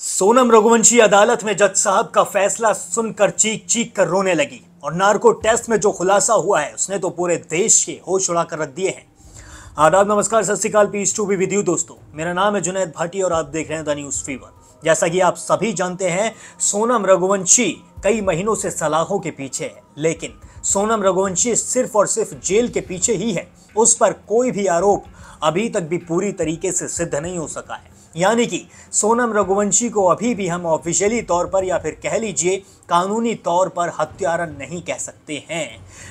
सोनम रघुवंशी अदालत में जज साहब का फैसला सुनकर चीख चीख कर रोने लगी और नार्को टेस्ट में जो खुलासा हुआ है उसने तो पूरे देश के होश उड़ा कर रख दिए हैं। आदाब, नमस्कार, Sat Shri Akal, peace to be with you दोस्तों। मेरा नाम है जुनैद भाटी और आप देख रहे हैं द न्यूज फीवर। जैसा कि आप सभी जानते हैं, सोनम रघुवंशी कई महीनों से सलाखों के पीछे है, लेकिन सोनम रघुवंशी सिर्फ और सिर्फ जेल के पीछे ही है। उस पर कोई भी आरोप अभी तक भी पूरी तरीके से सिद्ध नहीं हो सका है। यानी कि सोनम रघुवंशी को अभी भी हम ऑफिशियली तौर पर या फिर कह लीजिए कानूनी तौर पर हत्यारन नहीं कह सकते हैं।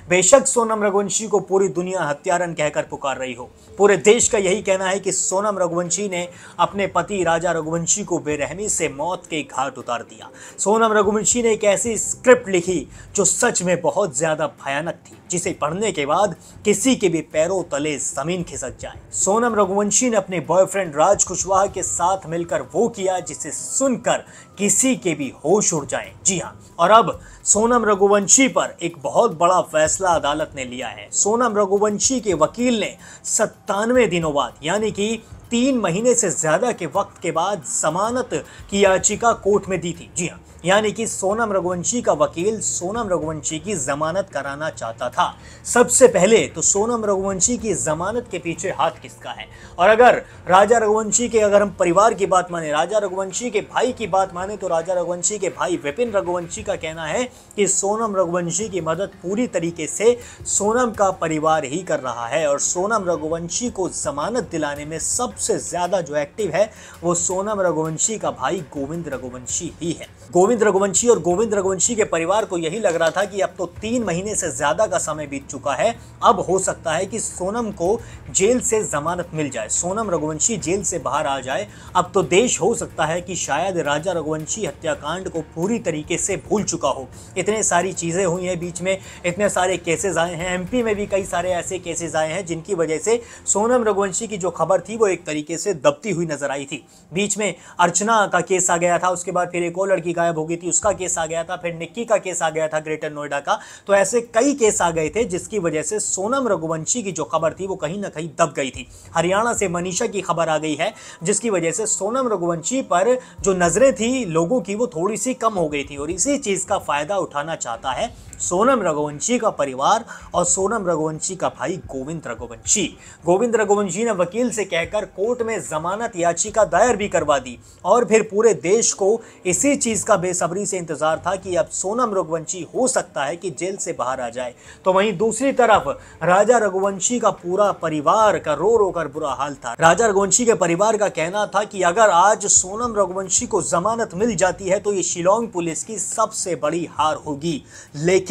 बेशक सोनम रघुवंशी को पूरी दुनिया हत्यारन कहकर पुकार रही हो, पूरे देश का यही कहना है कि सोनम रघुवंशी ने अपने पति राजा रघुवंशी को बेरहमी से मौत के घाट उतार दिया। सोनम रघुवंशी ने एक ऐसी स्क्रिप्ट लिखी जो सच में बहुत ज्यादा भयानक थी, जिसे पढ़ने के बाद किसी के भी पैरों तले जमीन खिसक जाए। सोनम रघुवंशी ने अपने बॉयफ्रेंड राज कुशवाहा के साथ मिलकर वो किया जिसे सुनकर किसी के भी होश उड़ जाए। जी हाँ, और अब सोनम रघुवंशी पर एक बहुत बड़ा फैसला अदालत ने लिया है। सोनम रघुवंशी के वकील ने 97 दिनों बाद यानी कि 3 महीने से ज्यादा के वक्त के बाद जमानत की याचिका कोर्ट में दी थी। जी हाँ, यानी कि सोनम रघुवंशी का वकील सोनम रघुवंशी की जमानत कराना चाहता था। सबसे पहले तो सोनम रघुवंशी की जमानत के पीछे हाथ किसका है? और अगर राजा रघुवंशी के अगर हम परिवार की बात माने, राजा रघुवंशी के भाई की बात माने, तो राजा रघुवंशी के भाई विपिन रघुवंशी का कहना है कि सोनम रघुवंशी की मदद पूरी तरीके से सोनम का परिवार ही कर रहा है और सोनम रघुवंशी को जमानत दिलाने में सबसे ज्यादा जो एक्टिव है वो सोनम रघुवंशी का भाई गोविंद रघुवंशी ही है। गोविंद रघुवंशी और गोविंद रघुवंशी के परिवार को यही लग रहा था कि अब तो 3 महीने से ज्यादा का समय बीत चुका है, अब हो सकता है कि सोनम को जेल से जमानत मिल जाए, सोनम रघुवंशी जेल से बाहर आ जाए। अब तो देश हो सकता है कि शायद राजा रघुवंशी हत्याकांड को पूरी तरीके से भूल चुका हो। इतने सारी चीजें हुई हैं बीच में, इतने सारे केसेस आए हैं, एमपी में भी कई सारे ऐसे केसेस आए हैं जिनकी वजह से सोनम रघुवंशी की जो खबर थी वो एक तरीके से दबती हुई नजर आई थी। बीच में अर्चना का केस आ गया था, उसके बाद फिर एक और लड़की गायब हो गई थी, उसका केस आ गया था, फिर निक्की का केस आ गया था ग्रेटर नोएडा का। तो ऐसे कई केस आ गए थे जिसकी वजह से सोनम रघुवंशी की जो खबर थी वो कहीं ना कहीं दब गई थी। हरियाणा से मनीषा की खबर आ गई है जिसकी वजह से सोनम रघुवंशी पर जो नजरें थी लोगों की वो थोड़ी सी कम हो गई थी और इसी चीज का फायदा उठाना चाहता है सोनम रघुवंशी का परिवार और सोनम रघुवंशी का भाई गोविंद रघुवंशी। गोविंद रघुवंशी ने वकील से कहकर कोर्ट में जमानत याचिका दायर भी करवा दी और फिर पूरे देश को इसी चीज का बेसब्री से इंतजार था कि अब सोनम रघुवंशी हो सकता है कि जेल से बाहर आ जाए। तो वहीं दूसरी तरफ राजा रघुवंशी का पूरा परिवार का रो रो कर बुरा हाल था। राजा रघुवंशी के परिवार का कहना था कि अगर आज सोनम रघुवंशी को जमानत मिल जाती है तो ये शिलोंग पुलिस की सबसे बड़ी हार होगी। लेकिन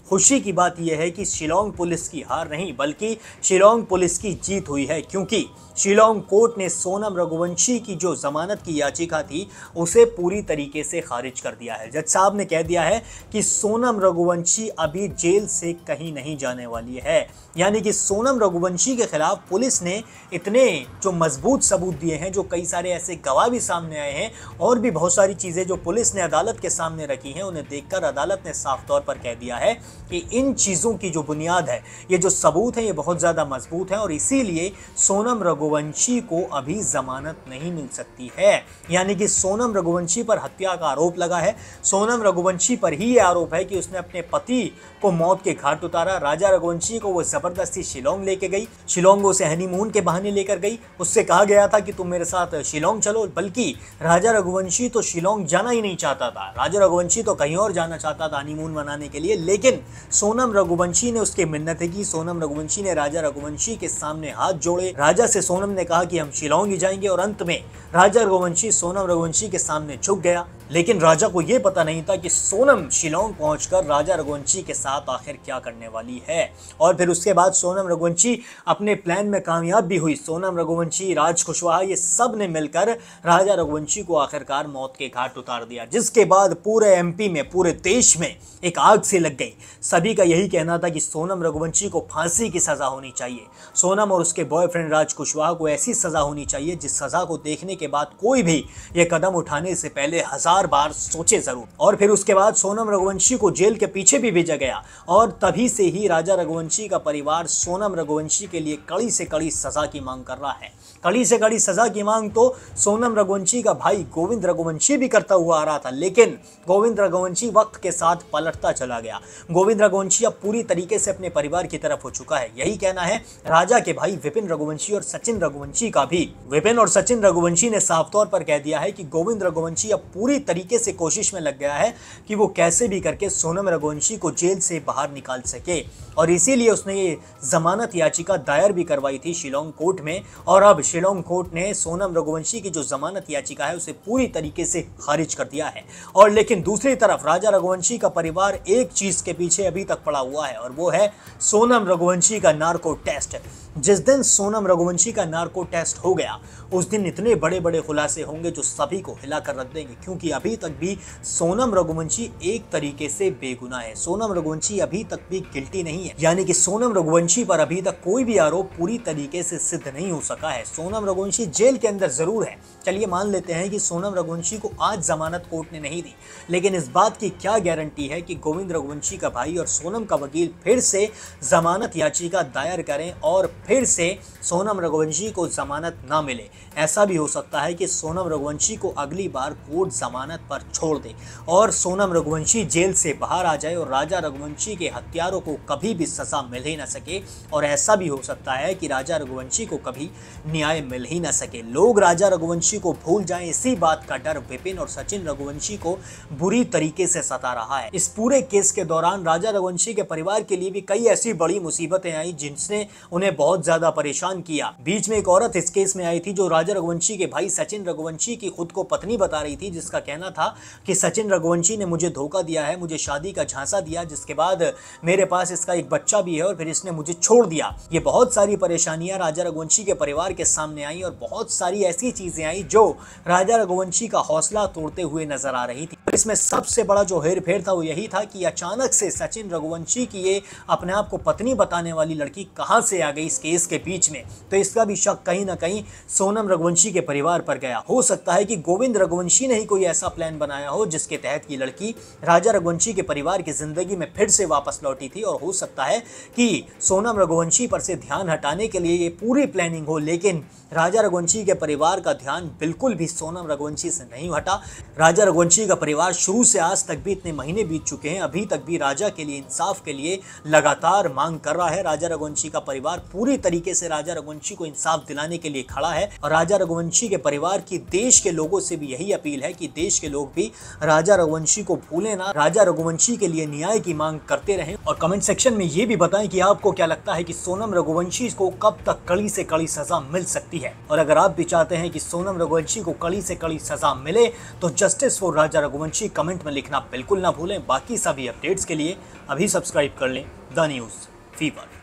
खुशी की बात यह है कि शिलोंग पुलिस की हार नहीं बल्कि शिलोंग पुलिस की जीत हुई है, क्योंकि शिलोंग कोर्ट ने सोनम रघुवंशी की जो जमानत की याचिका थी उसे पूरी तरीके से खारिज कर दिया है। जज साहब ने कह दिया है कि सोनम रघुवंशी अभी जेल से कहीं नहीं जाने वाली है। यानी कि सोनम रघुवंशी के खिलाफ पुलिस ने इतने जो मजबूत सबूत दिए हैं, जो कई सारे ऐसे गवाह भी सामने आए हैं और भी बहुत सारी चीजें जो पुलिस ने अदालत के सामने रखी हैं, उन्हें देखकर अदालत ने साफ तौर पर कह दिया है कि इन चीजों की जो बुनियाद है, ये जो सबूत है, ये बहुत ज्यादा मजबूत है और इसीलिए सोनम रघुवंशी को अभी जमानत नहीं मिल सकती है। यानी कि सोनम रघुवंशी पर हत्या का आरोप लगा है। सोनम रघुवंशी पर ही ये आरोप है कि उसने अपने पति को मौत के घाट उतारा। राजा रघुवंशी को वो जबरदस्ती शिलोंग लेके गई, शिलोंग उसे हनीमून के बहाने लेकर गई। उससे कहा गया था कि तुम मेरे साथ शिलोंग चलो, बल्कि राजा रघुवंशी तो शिलोंग जाना ही नहीं चाहता था। राजा रघुवंशी तो कहीं और जाना चाहता था हनीमून मनाने के लिए, लेकिन सोनम रघुवंशी ने उसके मिन्नतें की। सोनम रघुवंशी ने राजा रघुवंशी के सामने हाथ जोड़े। राजा से सोनम ने कहा कि हम शिलोंग ही जाएंगे और अंत में राजा रघुवंशी सोनम रघुवंशी के सामने झुक गया। लेकिन राजा को यह पता नहीं था कि सोनम शिलोंग पहुंचकर राजा रघुवंशी के साथ आखिर क्या करने वाली है। और फिर उसके बाद सोनम रघुवंशी अपने प्लान में कामयाब भी हुई। सोनम रघुवंशी, राज कुशवाहा, ये सब ने मिलकर राजा रघुवंशी को आखिरकार मौत के घाट उतार दिया, जिसके बाद पूरे एमपी में, पूरे देश में एक आग से लग गई। सभी का यही कहना था कि सोनम रघुवंशी को फांसी की सजा होनी चाहिए। सोनम और उसके बॉयफ्रेंड राज कुशवाहा को ऐसी सजा होनी चाहिए जिस सजा को देखने के बाद कोई भी ये कदम उठाने से पहले 1000 बार सोचे जरूर। और फिर उसके बाद सोनम रघुवंशी को जेल के पीछे भी भेजा गया और तभी से ही राजा रघुवंशी का परिवार सोनम रघुवंशी के लिए कड़ी से कड़ी सजा की मांग कर रहा है। कड़ी से कड़ी सजा की मांग तो सोनम रघुवंशी का भाई गोविंद रघुवंशी भी करता हुआ आ रहा था, लेकिन गोविंद रघुवंशी वक्त के साथ पलटता चला गया। गोविंद रघुवंशी अब पूरी तरीके से अपने परिवार की तरफ हो चुका है। यही कहना है राजा के भाई विपिन रघुवंशी और सचिन रघुवंशी का भी। विपिन और सचिन रघुवंशी ने साफ तौर पर कह दिया है कि गोविंद रघुवंशी अब पूरी तरीके से कोशिश में लग गया है कि वो कैसे भी करके सोनम रघुवंशी को जेल से बाहर निकाल सके, और इसीलिए उसने ये जमानत याचिका दायर भी करवाई थी शिलोंग कोर्ट में। और अब शिलोंग कोर्ट ने सोनम रघुवंशी की जो जमानत याचिका है उसे पूरी तरीके से खारिज कर दिया है। और लेकिन दूसरी तरफ राजा रघुवंशी का परिवार एक चीज के पीछे अभी तक पड़ा हुआ है, और वो है सोनम रघुवंशी का नार्को टेस्ट। जिस दिन सोनम रघुवंशी का नार्को टेस्ट हो गया उस दिन इतने बड़े बड़े खुलासे होंगे जो सभी को हिलाकर रख देंगे, क्योंकि अभी तक भी सोनम रघुवंशी एक तरीके से बेगुनाह है। सोनम रघुवंशी अभी तक भी गिल्टी नहीं है, यानी कि सोनम रघुवंशी पर अभी तक कोई भी आरोप पूरी तरीके से सिद्ध नहीं हो सका है। सोनम रघुवंशी जेल के अंदर जरूर है, चलिए मान लेते हैं कि सोनम रघुवंशी को आज जमानत कोर्ट ने नहीं दी, लेकिन इस बात की क्या गारंटी है कि गोविंद रघुवंशी का भाई और सोनम का वकील फिर से जमानत याचिका दायर करें और फिर से सोनम रघुवंशी को जमानत ना मिले। ऐसा भी हो सकता है कि सोनम रघुवंशी को अगली बार कोर्ट जमानत पर छोड़ दे और सोनम रघुवंशी जेल से बाहर आ जाए और राजा रघुवंशी के हत्यारों को कभी भी सजा मिल ही ना सके। और ऐसा भी हो सकता है कि राजा रघुवंशी को कभी न्याय मिल ही ना सके। लोग राजा रघुवंशी को भूल जाएं, इसी बात का डर विपिन और सचिन रघुवंशी को बुरी तरीके से सता रहा है। इस पूरे केस के दौरान राजा रघुवंशी के परिवार के लिए भी कई ऐसी बड़ी मुसीबतें आई जिनसे उन्हें बहुत ज्यादा परेशान किया। बीच में एक औरत इस केस में आई थी जो राजा रघुवंशी के भाई सचिन रघुवंशी की खुद को पत्नी बता रही थी, जिसका कहना था कि सचिन रघुवंशी ने मुझे धोखा दिया है, मुझे शादी का झांसा दिया, जिसके बाद मेरे पास इसका एक बच्चा भी है और फिर इसने मुझे छोड़ दिया। ये बहुत सारी परेशानियां राजा रघुवंशी के परिवार के सामने आई और बहुत सारी ऐसी चीजें आई जो राजा रघुवंशी का हौसला तोड़ते हुए नजर आ रही थी। इसमें सबसे बड़ा जो हेरफेर था वो यही था कि अचानक से सचिन रघुवंशी की ये अपने आप को पत्नी बताने वाली लड़की कहां से आ गई इस केस के बीच में। तो इसका भी शक कहीं ना कहीं सोनम रघुवंशी के परिवार पर गया। हो सकता है कि गोविंद रघुवंशी ने ही कोई ऐसा प्लान बनाया हो जिसके तहत ये लड़की राजा रघुवंशी के परिवार की जिंदगी में फिर से वापस लौटी थी, और हो सकता है कि सोनम रघुवंशी पर से ध्यान हटाने के लिए ये पूरी प्लानिंग हो। लेकिन राजा रघुवंशी के परिवार का ध्यान बिल्कुल भी सोनम रघुवंशी से नहीं हटा। राजा रघुवंशी का परिवार शुरू से आज तक भी इतने महीने बीत चुके हैं, अभी तक भी राजा के लिए इंसाफ के लिए लगातार मांग कर रहा है। राजा रघुवंशी का परिवार पूरी तरीके से राजा रघुवंशी को इंसाफ दिलाने के लिए खड़ा है, और राजा रघुवंशी के परिवार की देश के लोगों से भी यही अपील है कि देश के लोग भी राजा रघुवंशी को भूलें ना, राजा रघुवंशी के लिए न्याय की मांग करते रहें। और कमेंट सेक्शन में ये भी बताएं कि आपको क्या लगता है कि सोनम रघुवंशी को कब तक कड़ी से कड़ी सजा मिल सकती है। और अगर आप भी चाहते हैं कि सोनम रघुवंशी को कड़ी से कड़ी सजा मिले तो justice for Raja Raghuvanshi comment में लिखना बिल्कुल ना भूलें। बाकी सभी अपडेट्स के लिए अभी सब्सक्राइब कर लें द न्यूज़ फीवर।